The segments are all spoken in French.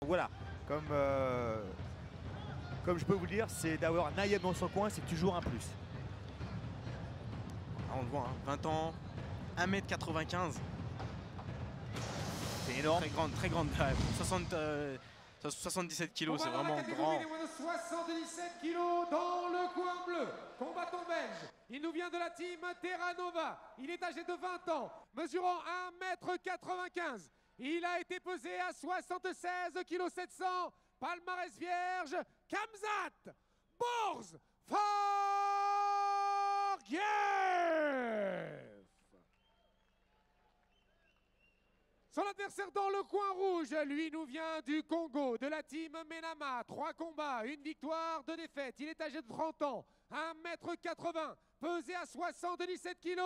Voilà, comme je peux vous le dire, c'est d'avoir Nayeb dans son coin, c'est toujours un plus. Ah, on le voit, hein, 20 ans, 1m95. C'est énorme. Très grande taille. 77 kilos, c'est vraiment grand. 77 kilos dans le coin bleu. Combattant belge. Il nous vient de la team Terra Nova. Il est âgé de 20 ans, mesurant 1m95. Il a été pesé à 76 kg 700. Palmarès vierge, Khamzat Borz Forgiev. Son adversaire dans le coin rouge, lui nous vient du Congo, de la team Menama. 3 combats, 1 victoire, 2 défaites. Il est âgé de 30 ans, 1m80, pesé à 77 kg.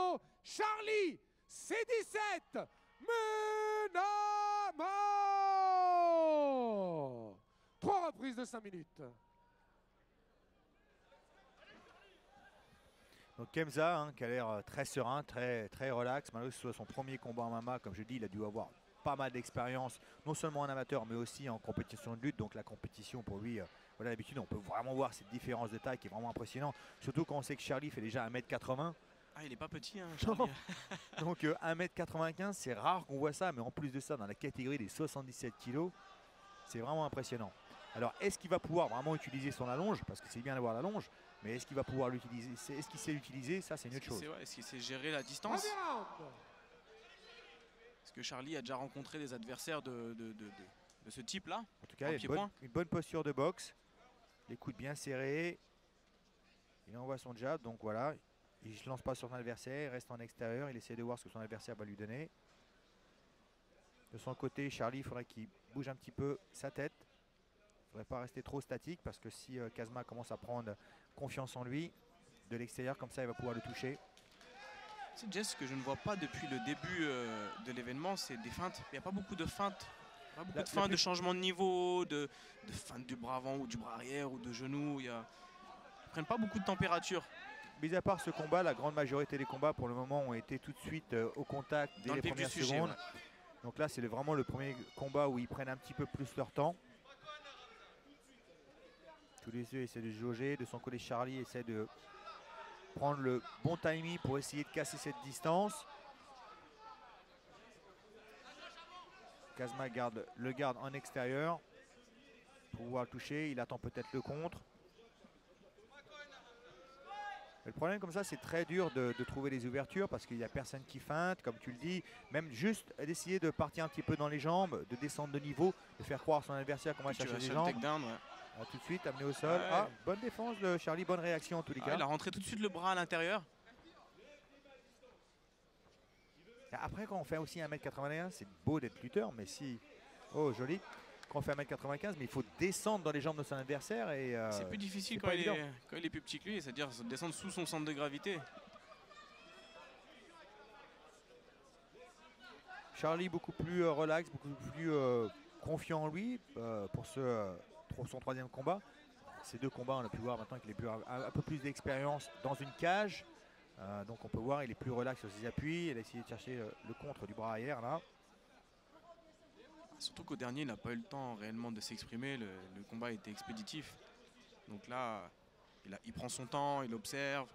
Charlie C17 Menama. 3 reprises de 5 minutes. Donc Khamzat, hein, qui a l'air très serein, très relax, malgré que ce soit son premier combat en MMA, comme je dis, il a dû avoir pas mal d'expérience, non seulement en amateur, mais aussi en compétition de lutte. Donc la compétition pour lui, voilà, d'habitude, on peut vraiment voir cette différence de taille qui est vraiment impressionnante. Surtout quand on sait que Charlie fait déjà 1m80. Ah, il est pas petit, hein, Charlie. Donc 1m95, c'est rare qu'on voit ça, mais en plus de ça, dans la catégorie des 77 kg, c'est vraiment impressionnant. Alors, est-ce qu'il va pouvoir vraiment utiliser son allonge? Parce que c'est bien d'avoir l'allonge, mais est-ce qu'il va pouvoir l'utiliser? Est-ce qu'il sait l'utiliser? Ça, c'est une autre chose. Est-ce qu'il sait gérer la distance? Est-ce que Charlie a déjà rencontré des adversaires de ce type-là? En tout cas, une bonne posture de boxe. Les coudes bien serrés. Il envoie son jab, donc voilà. Il ne se lance pas sur son adversaire, il reste en extérieur. Il essaie de voir ce que son adversaire va lui donner. De son côté, Charlie, il faudrait qu'il bouge un petit peu sa tête. Il ne faudrait pas rester trop statique parce que si Khamzat commence à prendre confiance en lui, de l'extérieur, comme ça, il va pouvoir le toucher. C'est Jess, ce que je ne vois pas depuis le début de l'événement, c'est des feintes. Il n'y a pas beaucoup de feintes. Pas beaucoup de feintes, de changement de niveau, de feintes du bras avant ou du bras arrière ou de genou. Ils ne prennent pas beaucoup de température. Mis à part ce combat, la grande majorité des combats pour le moment ont été tout de suite au contact dès les premières secondes. Ouais. Donc là, c'est vraiment le premier combat où ils prennent un petit peu plus leur temps. Tous les deux essaient de jauger. De son côté, Charlie essaie de prendre le bon timing pour essayer de casser cette distance. Khamzat le garde en extérieur pour pouvoir le toucher. Il attend peut-être le contre. Le problème comme ça, c'est très dur de trouver les ouvertures parce qu'il n'y a personne qui feinte, comme tu le dis. Même juste d'essayer de partir un petit peu dans les jambes, de descendre de niveau, de faire croire à son adversaire qu'on va chercher les jambes. Takedown, ouais. Tout de suite, amené au sol. Ouais. Ah, bonne défense de Charlie, bonne réaction en tous les cas. Il a rentré tout de suite le bras à l'intérieur. Après, quand on fait aussi 1m81, c'est beau d'être lutteur, mais si... Oh, joli. Quand on fait 1m95, mais il faut descendre dans les jambes de son adversaire. C'est plus difficile quand il est plus petit que lui, c'est-à-dire descendre sous son centre de gravité. Charlie beaucoup plus relax, beaucoup plus confiant en lui pour son troisième combat. Ces deux combats, on a pu voir maintenant qu'il a un peu plus d'expérience dans une cage. Donc on peut voir il est plus relax sur ses appuis. Il a essayé de chercher le contre du bras arrière là. Surtout qu'au dernier, il n'a pas eu le temps réellement de s'exprimer. Le combat a été expéditif. Donc là, il prend son temps, il observe.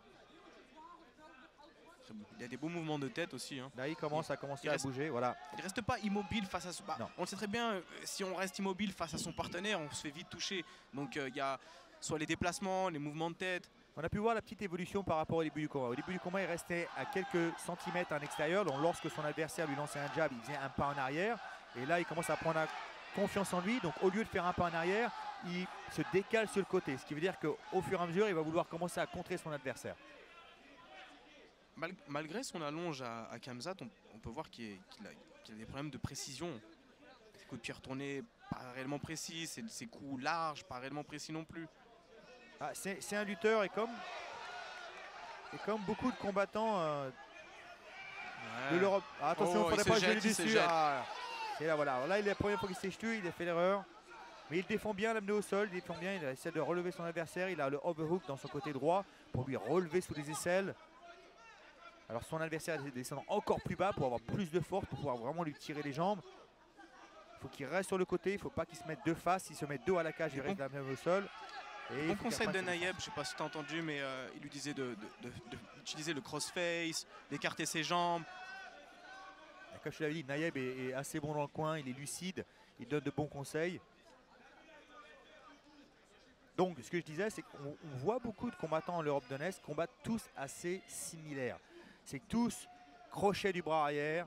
Il y a des beaux mouvements de tête aussi. Hein. Là, il commence à bouger. Voilà. Il ne reste pas immobile face à son... on le sait très bien, si on reste immobile face à son partenaire, on se fait vite toucher. Donc il y a soit les déplacements, les mouvements de tête. On a pu voir la petite évolution par rapport au début du combat. Au début du combat, il restait à quelques centimètres en extérieur. Donc lorsque son adversaire lui lançait un jab, il faisait un pas en arrière. Et là, il commence à prendre confiance en lui. Donc au lieu de faire un pas en arrière, il se décale sur le côté. Ce qui veut dire qu'au fur et à mesure, il va vouloir commencer à contrer son adversaire. Malgré son allonge à Khamzat, on peut voir qu'il a des problèmes de précision. Ses coups de pied retournés, pas réellement précis. Ses coups larges, pas réellement précis non plus. Ah, c'est un lutteur et comme beaucoup de combattants de l'Europe. Ah, attention, il ne faudrait pas jouer dessus. Et là, voilà. Alors là, il est la première fois qu'il s'est jeté, il a fait l'erreur. Mais il défend bien, l'amener au sol, il défend bien, il essaie de relever son adversaire. Il a le overhook dans son côté droit pour lui relever sous les aisselles. Alors son adversaire descend encore plus bas pour avoir plus de force, pour pouvoir vraiment lui tirer les jambes. Il faut qu'il reste sur le côté, il ne faut pas qu'il se mette de face. S'il se met dos à la cage, il reste même au sol. Et bon conseil de Naïeb, je ne sais pas si tu as entendu, mais il lui disait d'utiliser le crossface, d'écarter ses jambes. Et comme je te l'avais dit, Naïeb est assez bon dans le coin, il est lucide, il donne de bons conseils. Donc ce que je disais, c'est qu'on voit beaucoup de combattants en Europe de l'Est combattent tous assez similaires. C'est que tous crochet du bras arrière,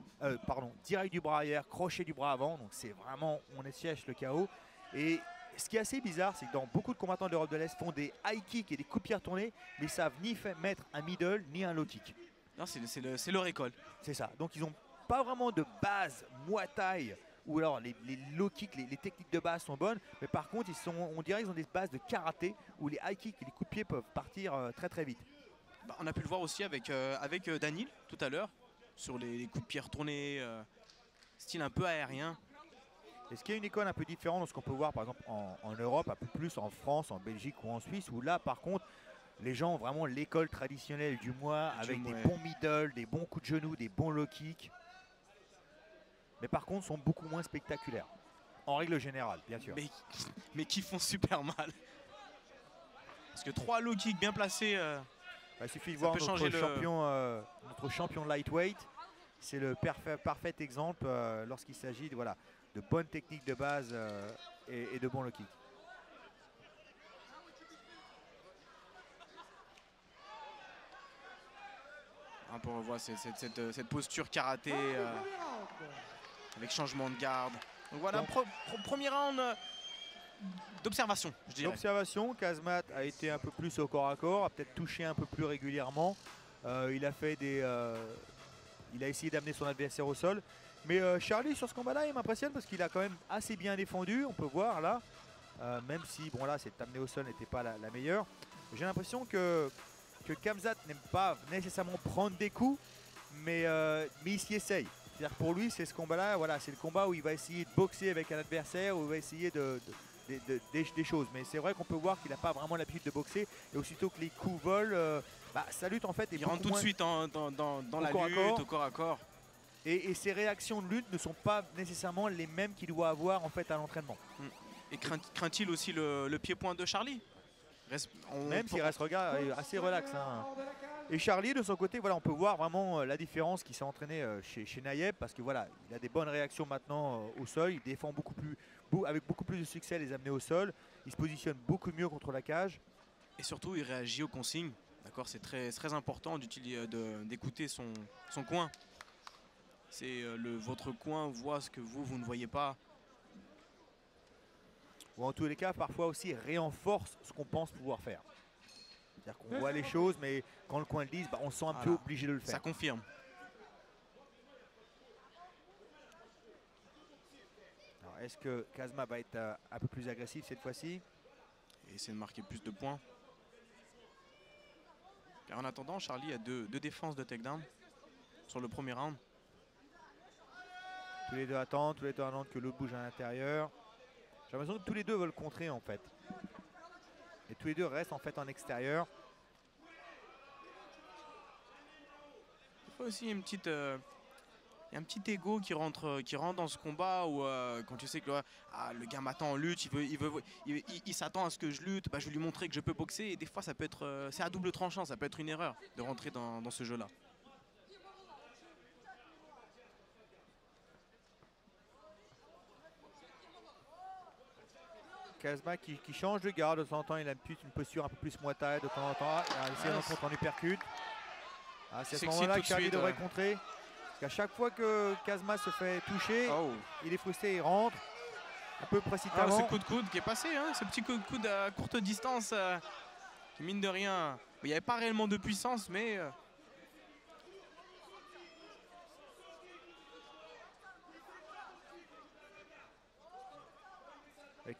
direct du bras arrière, crochet du bras avant. Donc c'est vraiment, on cherche le chaos. Et ce qui est assez bizarre, c'est que dans beaucoup de combattants de l'Europe de l'Est font des high kicks et des coups de pied retournés, mais ils savent ni mettre un middle ni un low kick. Non, c'est leur école. C'est ça. Donc ils n'ont pas vraiment de base Muay Thai, ou alors les low kicks, les techniques de base sont bonnes, mais par contre on dirait qu'ils ont des bases de karaté où les high kicks et les coups de pied peuvent partir très très vite. Bah, on a pu le voir aussi avec Daniel tout à l'heure sur les coups de pied retournés, style un peu aérien. Est-ce qu'il y a une école un peu différente de ce qu'on peut voir par exemple en Europe, un peu plus en France, en Belgique ou en Suisse, où là par contre les gens ont vraiment l'école traditionnelle du Muay avec des bons middle, des bons coups de genoux, des bons low kicks, mais par contre sont beaucoup moins spectaculaires en règle générale, bien sûr. Mais qui font super mal, parce que 3 low kicks bien placés, il suffit de voir notre champion lightweight. C'est le parfait exemple lorsqu'il s'agit de bonnes techniques de base et de bons low kicks. On voit cette posture karaté avec changement de garde. Donc voilà, premier round d'observation, je dirais. D'observation, Khamzat a été un peu plus au corps à corps, a peut-être touché un peu plus régulièrement. Il a essayé d'amener son adversaire au sol. Mais Charlie sur ce combat-là, il m'impressionne parce qu'il a quand même assez bien défendu. On peut voir là, même si bon là, cette amenée au sol n'était pas la meilleure. J'ai l'impression que Khamzat n'aime pas nécessairement prendre des coups, mais il s'y essaye. C'est-à-dire pour lui, c'est ce combat-là, c'est le combat où il va essayer de boxer avec un adversaire, où il va essayer des choses. Mais c'est vrai qu'on peut voir qu'il n'a pas vraiment l'habitude de boxer. Et aussitôt que les coups volent, sa lutte en fait est il rentre tout de suite dans la lutte, au corps à corps. Et ses réactions de lutte ne sont pas nécessairement les mêmes qu'il doit avoir en fait à l'entraînement. Et craint-il aussi le pied-point de Charlie? Même s'il reste assez relax. Hein. Et Charlie de son côté, on peut voir vraiment la différence qui s'est entraînée chez Naïeb, parce que il a des bonnes réactions maintenant au sol. Il défend avec beaucoup plus de succès les amener au sol. Il se positionne beaucoup mieux contre la cage. Et surtout, il réagit aux consignes. C'est très important d'écouter son coin. C'est votre coin voit ce que vous ne voyez pas. Ou en tous les cas, parfois aussi renforce ce qu'on pense pouvoir faire. C'est-à-dire qu'on voit les choses, mais quand le coin le dit, on se sent un peu obligé de le faire. Ça confirme. Est-ce que Khamzat va être un peu plus agressif cette fois-ci? Et essayer de marquer plus de points. Et en attendant, Charlie a deux défenses de takedown sur le premier round. Tous les deux attendent que l'autre bouge à l'intérieur. J'ai l'impression que tous les deux veulent contrer en fait. Et tous les deux restent en fait en extérieur. Il faut aussi une petite... Il y a un petit ego qui rentre dans ce combat où quand tu sais que le gars m'attend en lutte, il s'attend à ce que je lutte, je vais lui montrer que je peux boxer, et des fois ça peut être c'est à double tranchant, ça peut être une erreur de rentrer dans ce jeu-là. Khamzat qui change de garde de temps en temps, il a une posture un peu plus Muay Thai de temps en temps. Il a essayé d'en contre en uppercut. C'est à ce moment-là que Charlie devrait contrer. Parce qu'à chaque fois que Khamzat se fait toucher, il est frustré, il rentre un peu précipitamment. Ce coup de coude qui est passé, ce petit coup de coude à courte distance, qui mine de rien, il n'y avait pas réellement de puissance, mais...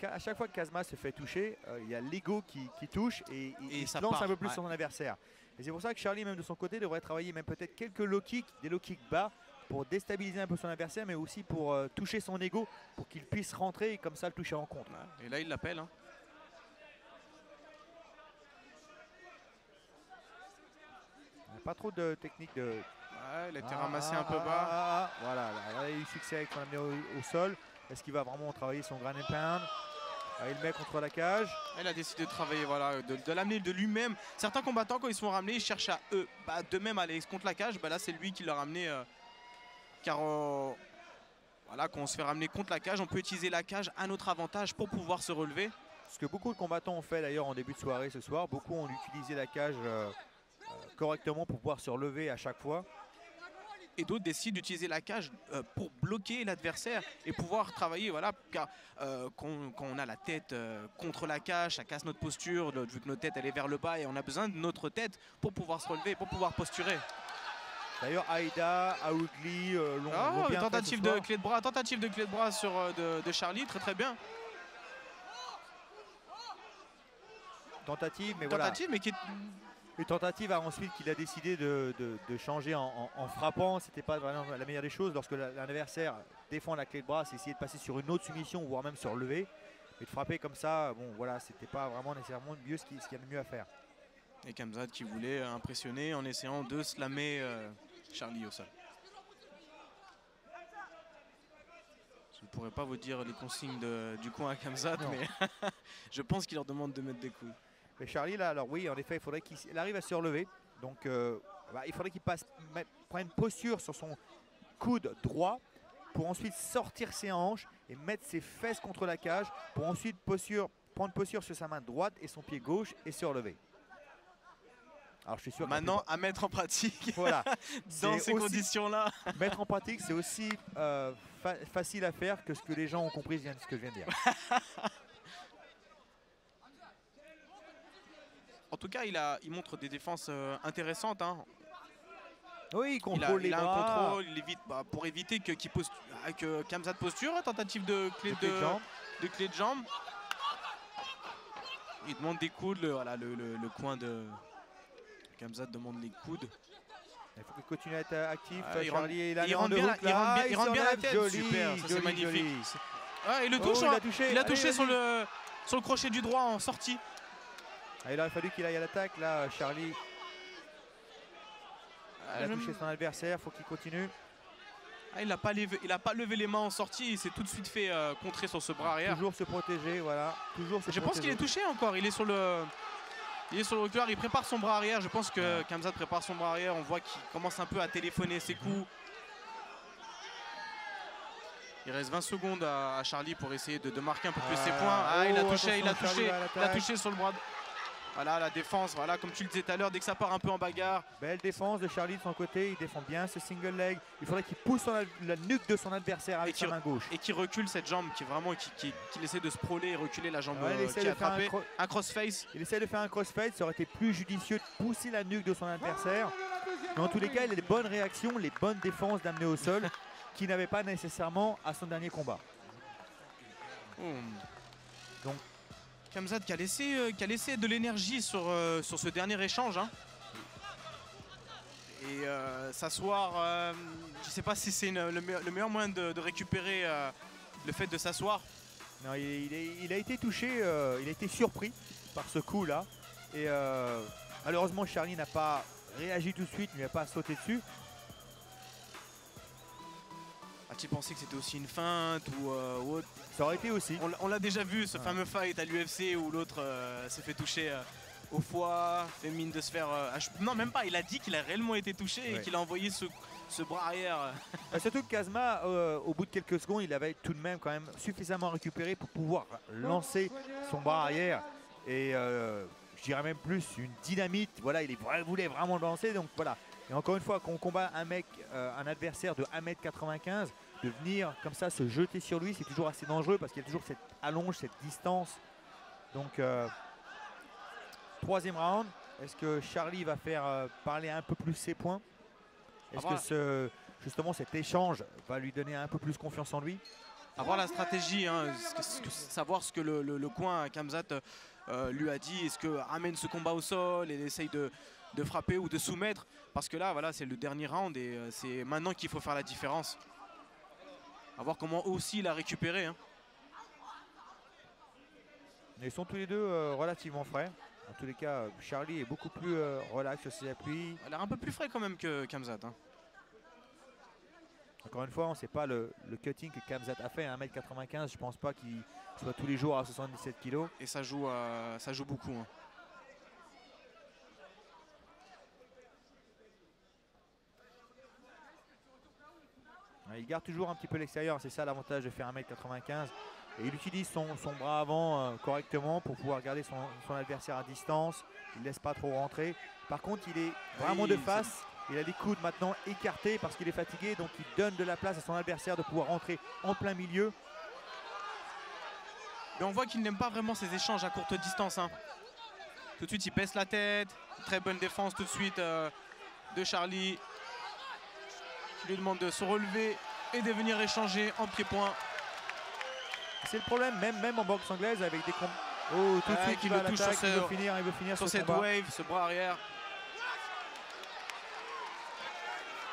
À chaque fois que Khamzat se fait toucher, il y a l'ego qui touche et il se lance un peu plus sur son adversaire. Et c'est pour ça que Charlie, même de son côté, devrait travailler même peut-être quelques low kicks, des low kicks bas, pour déstabiliser un peu son adversaire, mais aussi pour toucher son ego, pour qu'il puisse rentrer et comme ça le toucher en contre. Et là, il l'appelle. Il n'y a pas trop de technique de... il a été ramassé un peu bas. Voilà, il a eu succès avec son amené au sol. Est-ce qu'il va vraiment travailler son ground and pound? Il le met contre la cage. Il a décidé de travailler, voilà, de l'amener de lui-même. Certains combattants, quand ils se font ramener, ils cherchent à eux d'eux-mêmes aller contre la cage. Là, c'est lui qui l'a ramené. Car voilà, quand on se fait ramener contre la cage, on peut utiliser la cage à notre avantage pour pouvoir se relever. Ce que beaucoup de combattants ont fait d'ailleurs en début de soirée ce soir. Beaucoup ont utilisé la cage correctement pour pouvoir se relever à chaque fois. Et d'autres décident d'utiliser la cage pour bloquer l'adversaire et pouvoir travailler, voilà, car quand on a la tête contre la cage, ça casse notre posture, vu que notre tête elle est vers le bas et on a besoin de notre tête pour pouvoir se relever, pour pouvoir posturer. D'ailleurs, Aïda, Aougli l'ont bien tentative fait ce de clé de bras, tentative de clé de bras sur, de Charlie, très bien. Tentative, mais tentative, voilà. Mais qui est... Une tentative ensuite qu'il a décidé de changer en frappant. C'était pas vraiment la meilleure des choses. Lorsque l'adversaire défend la clé de bras, c'est essayer de passer sur une autre soumission, voire même se relever. Mais de frapper comme ça, bon voilà, c'était pas vraiment nécessairement mieux ce qu'il y a de mieux à faire. Et Khamzat qui voulait impressionner en essayant de slammer Charlie au sol. Je ne pourrais pas vous dire les consignes du coin à Khamzat, mais je pense qu'il leur demande de mettre des coups. Mais Charlie, là, alors oui, en effet, il faudrait qu'il arrive à se relever. Donc, il faudrait qu'il prenne une posture sur son coude droit pour ensuite sortir ses hanches et mettre ses fesses contre la cage pour ensuite prendre posture sur sa main droite et son pied gauche et se relever. Alors, je suis sûr maintenant, à mettre en pratique voilà. dans ces conditions-là. Mettre en pratique, c'est aussi facile à faire que ce que les gens ont compris ce que je viens de dire. En tout cas, il montre des défenses intéressantes. Hein. Oui, il contrôle les bras. Il a un contrôle, il évite, pour éviter que Khamzat posture. Tentative de clé de jambe. Il demande des coudes. Le coin de Khamzat demande les coudes. Il faut qu'il continue à être actif. Charlie, il rentre bien la tête. Joli, super, ça c'est magnifique. Il le touche. Il a touché sur le crochet du droit en sortie. Il aurait fallu qu'il aille à l'attaque. Là, Charlie a touché son adversaire. Il faut qu'il continue. Il n'a pas levé les mains en sortie. Il s'est tout de suite fait contrer sur ce bras arrière. Toujours se protéger. Voilà. Je pense qu'il est touché encore. Il est sur le reculoir. Il prépare son bras arrière. Je pense que Khamzat prépare son bras arrière. On voit qu'il commence un peu à téléphoner ses coups. Il reste 20 secondes à Charlie pour essayer de marquer un peu plus ses points. Il a touché sur le bras. Voilà la défense, voilà comme tu le disais tout à l'heure, dès que ça part un peu en bagarre. Belle défense de Charlie de son côté, il défend bien ce single leg. Il faudrait qu'il pousse la nuque de son adversaire avec sa main gauche. Et qu'il recule cette jambe, qu'il essaie de sprawler et reculer la jambe qui a attrapé. Un crossface. Il essaie de faire un crossface, ça aurait été plus judicieux de pousser la nuque de son adversaire. Mais en tous les cas, il a les bonnes réactions, les bonnes défenses d'amener au sol, qu'il n'avait pas nécessairement à son dernier combat. Donc, Khamzat qui a laissé de l'énergie sur ce dernier échange. Hein. Et s'asseoir, je ne sais pas si c'est le meilleur moyen de récupérer le fait de s'asseoir. Non, il a été touché, il a été surpris par ce coup-là. Et malheureusement, Charlie n'a pas réagi tout de suite, il n'a pas sauté dessus. A-t-il pensé que c'était aussi une feinte ou autre? Ça aurait été aussi. On l'a déjà vu, ce fameux fight à l'UFC où l'autre s'est fait toucher au foie, fait mine de se faire... non, même pas, il a dit qu'il a réellement été touché et qu'il a envoyé ce bras arrière. Surtout que Kazma, au bout de quelques secondes, il avait tout de même quand même suffisamment récupéré pour pouvoir lancer son bras arrière. Et je dirais même plus une dynamite. Voilà, il voulait vraiment le lancer. Donc voilà. Et encore une fois, quand on combat un adversaire de 1m95, de venir comme ça se jeter sur lui, c'est toujours assez dangereux parce qu'il y a toujours cette allonge, cette distance. Donc, troisième round. Est-ce que Charlie va faire parler un peu plus ses points? Est-ce que justement cet échange va lui donner un peu plus confiance en lui? Avoir la stratégie, hein, savoir ce que le coin à Khamzat lui a dit. Est-ce que ramène ce combat au sol et essaye de frapper ou de soumettre? Parce que là, voilà, c'est le dernier round et c'est maintenant qu'il faut faire la différence. À voir comment aussi il a récupéré. Hein. Ils sont tous les deux relativement frais. En tous les cas, Charlie est beaucoup plus relax sur ses appuis. Il a l'air un peu plus frais quand même que Khamzat. Hein. Encore une fois, on ne sait pas le cutting que Khamzat a fait. 1m95, je ne pense pas qu'il soit tous les jours à 77 kg. Et ça joue beaucoup. Hein. Il garde toujours un petit peu l'extérieur, c'est ça l'avantage de faire 1m95. Et il utilise son bras avant correctement pour pouvoir garder son adversaire à distance. Il ne laisse pas trop rentrer. Par contre, il est vraiment de face. Il a les coudes maintenant écartés parce qu'il est fatigué. Donc il donne de la place à son adversaire de pouvoir rentrer en plein milieu. Mais on voit qu'il n'aime pas vraiment ces échanges à courte distance. Hein. Tout de suite, il baisse la tête. Très bonne défense tout de suite de Charlie. Qui lui demande de se relever et de venir échanger en pied-point. C'est le problème, même en boxe anglaise avec des combats. Oh, tout de suite, il va à l'attaque, il veut finir sur ce cette combat. wave, ce bras arrière.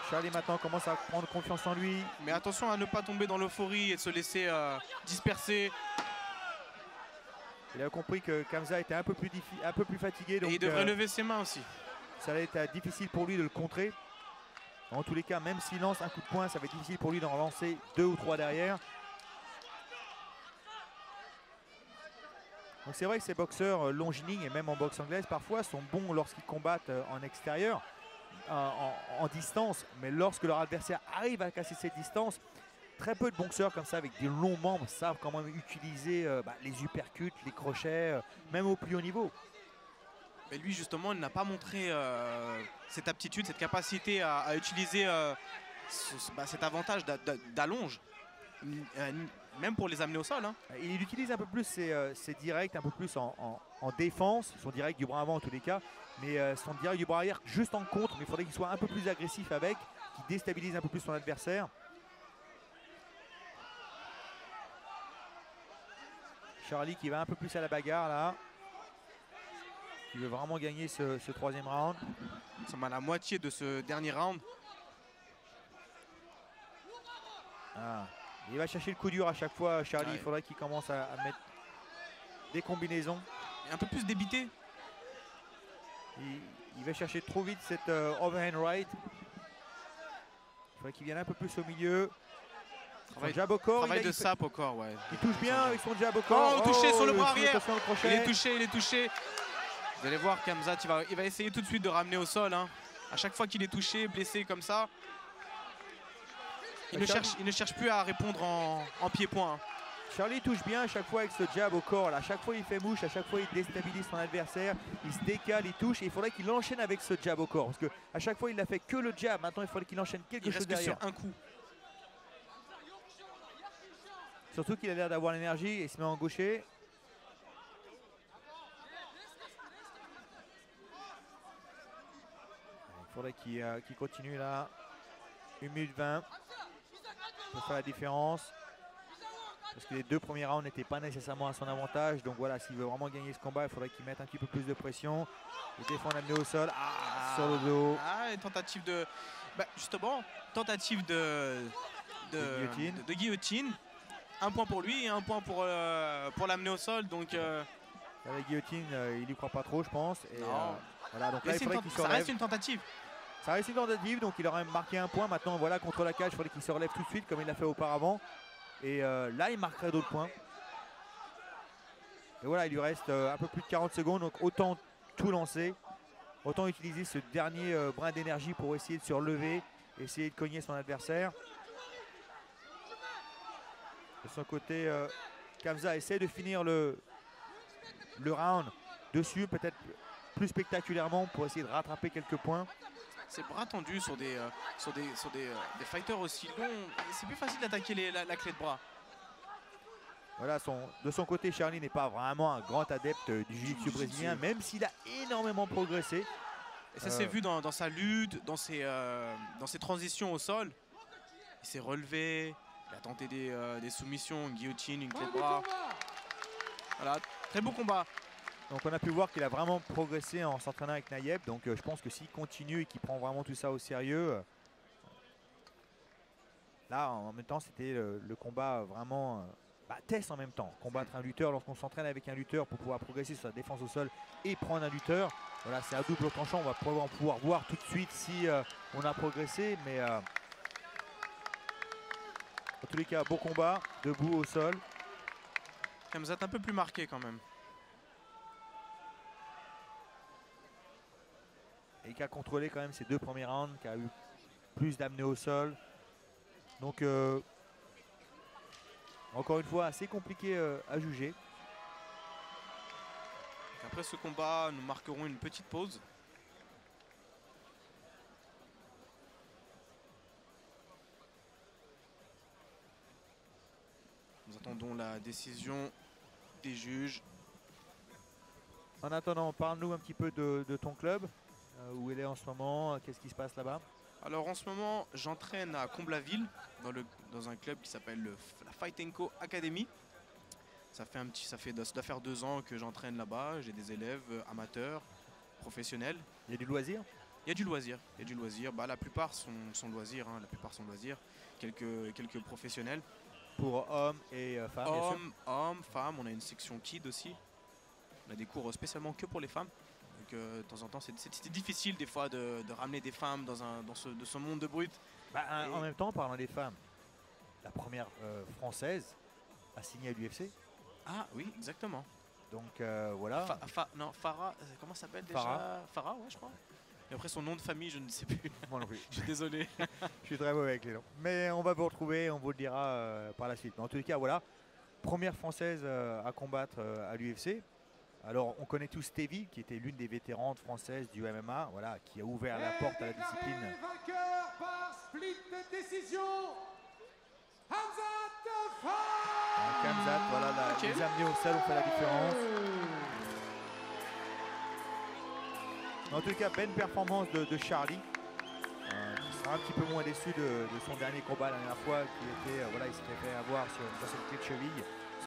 Charlie maintenant commence à prendre confiance en lui. Mais attention à ne pas tomber dans l'euphorie et de se laisser disperser. Il a compris que Khamzat était un peu plus fatigué. Donc, et il devrait lever ses mains aussi. Ça va être difficile pour lui de le contrer. En tous les cas, même s'il lance un coup de poing, ça va être difficile pour lui d'en lancer 2 ou 3 derrière. Donc c'est vrai que ces boxeurs longiligne et même en boxe anglaise parfois sont bons lorsqu'ils combattent en extérieur, en distance. Mais lorsque leur adversaire arrive à casser cette distance, très peu de boxeurs comme ça avec des longs membres savent quand même utiliser les uppercuts, les crochets, même au plus haut niveau. Mais lui justement, il n'a pas montré cette aptitude, cette capacité à utiliser cet avantage d'allonge, même pour les amener au sol. Hein. Il utilise un peu plus ses directs, un peu plus en défense, son direct du bras avant en tous les cas, mais son direct du bras arrière juste en contre, mais il faudrait qu'il soit un peu plus agressif avec, qu'il déstabilise un peu plus son adversaire. Charlie qui va un peu plus à la bagarre là. Il veut vraiment gagner ce 3e round. Nous sommes à la moitié de ce dernier round. Il va chercher le coup dur à chaque fois, Charlie. Il faudrait qu'il commence à mettre des combinaisons. Et un peu plus débité. Il va chercher trop vite cette overhand right. Il faudrait qu'il vienne un peu plus au milieu. Son jab au corps. Travail de sape au corps, ouais. Il touche bien avec son jab au corps. Oh, touché sur le bras arrière. Il est touché. Vous allez voir Khamzat, il va essayer tout de suite de ramener au sol. Hein. À chaque fois qu'il est touché, blessé comme ça, il ne cherche plus à répondre en pied-point. Hein. Charlie touche bien à chaque fois avec ce jab au corps. Là. À chaque fois il fait mouche, à chaque fois il déstabilise son adversaire. Il se décale, il touche. Et il faudrait qu'il enchaîne avec ce jab au corps. Parce qu'à chaque fois il n'a fait que le jab. Maintenant il faudrait qu'il enchaîne quelque chose derrière. Il reste sur un coup. Surtout qu'il a l'air d'avoir l'énergie et il se met en gaucher. Il faudrait qu'il continue là. 1 minute 20 pour faire la différence. Parce que les 2 premiers rounds n'étaient pas nécessairement à son avantage. Donc voilà, s'il veut vraiment gagner ce combat, il faudrait qu'il mette un petit peu plus de pression. Il défend l'amener au sol. Sur le dos. Une tentative de... justement, tentative de guillotine. 1 point pour lui et 1 point pour l'amener au sol. Donc, la guillotine, il n'y croit pas trop, je pense. Et, voilà, donc là, ça reste une tentative. Ça reste une tentative, donc il aurait marqué 1 point. Maintenant, voilà, contre la cage, il faudrait qu'il se relève tout de suite, comme il l'a fait auparavant. Et là, il marquerait d'autres points. Et voilà, il lui reste un peu plus de 40 secondes, donc autant tout lancer. Autant utiliser ce dernier brin d'énergie pour essayer de se relever, essayer de cogner son adversaire. De son côté, Khamzat essaie de finir le round dessus, peut-être plus spectaculairement pour essayer de rattraper quelques points. Ses bras tendus sur des fighters aussi longs, c'est plus facile d'attaquer la clé de bras. Voilà, de son côté, Charlie n'est pas vraiment un grand adepte du jiu-jitsu brésilien, même s'il a énormément progressé. Et ça s'est vu dans sa lutte, dans ses transitions au sol. Il s'est relevé, il a tenté des soumissions, une guillotine, une clé de bras. Voilà, très beau combat. Donc on a pu voir qu'il a vraiment progressé en s'entraînant avec Nayeb. Donc je pense que s'il continue et qu'il prend vraiment tout ça au sérieux, là en même temps c'était le combat vraiment test en même temps. Combattre un lutteur lorsqu'on s'entraîne avec un lutteur pour pouvoir progresser sur sa défense au sol et prendre un lutteur. Voilà, c'est à double tranchant. On va pouvoir voir tout de suite si on a progressé. Mais En tous les cas, beau combat, debout au sol. Khamzat un peu plus marqué quand même. Et qui a contrôlé quand même ses 2 premiers rounds, qui a eu plus d'amener au sol. Donc, encore une fois, assez compliqué à juger. Après ce combat, nous marquerons une petite pause. Nous attendons la décision des juges. En attendant, parle-nous un petit peu de ton club. Où il est en ce moment, qu'est-ce qui se passe là-bas? Alors en ce moment, j'entraîne à Comblaville, dans un club qui s'appelle la Fight & Co Academy. Ça doit faire 2 ans que j'entraîne là-bas. J'ai des élèves amateurs, professionnels. Il y a du loisir? Il y a du loisir. Il y a du loisir. Bah, la plupart sont loisirs. La plupart sont loisirs. Quelques professionnels. Pour hommes et femmes, bien sûr. Hommes, femmes. On a une section kid aussi. On a des cours spécialement que pour les femmes. Donc de temps en temps, c'est difficile des fois de ramener des femmes dans ce monde de brut. Bah, en même temps, parlant des femmes, la première française a signé à l'UFC. Ah oui, exactement. Donc voilà. Non, Farah, comment ça s'appelle déjà? Farah, ouais, je crois. Et après son nom de famille, je ne sais plus. Moi non plus. Je suis désolé. Je suis très mauvais avec les noms. Mais on va vous retrouver, on vous le dira par la suite. Mais en tous les cas, voilà. Première française à combattre à l'UFC. Alors, on connaît tous Stevie, qui était l'une des vétérantes françaises du MMA, voilà, qui a ouvert la porte à la discipline. Vainqueur par split décision, Khamzat. Khamzat, voilà, les amener au sol, on fait la différence. En tout cas, belle performance de Charlie. Qui sera un petit peu moins déçu de son dernier combat la dernière fois, qui était, voilà, il s'était fait avoir sur cette clé de cheville.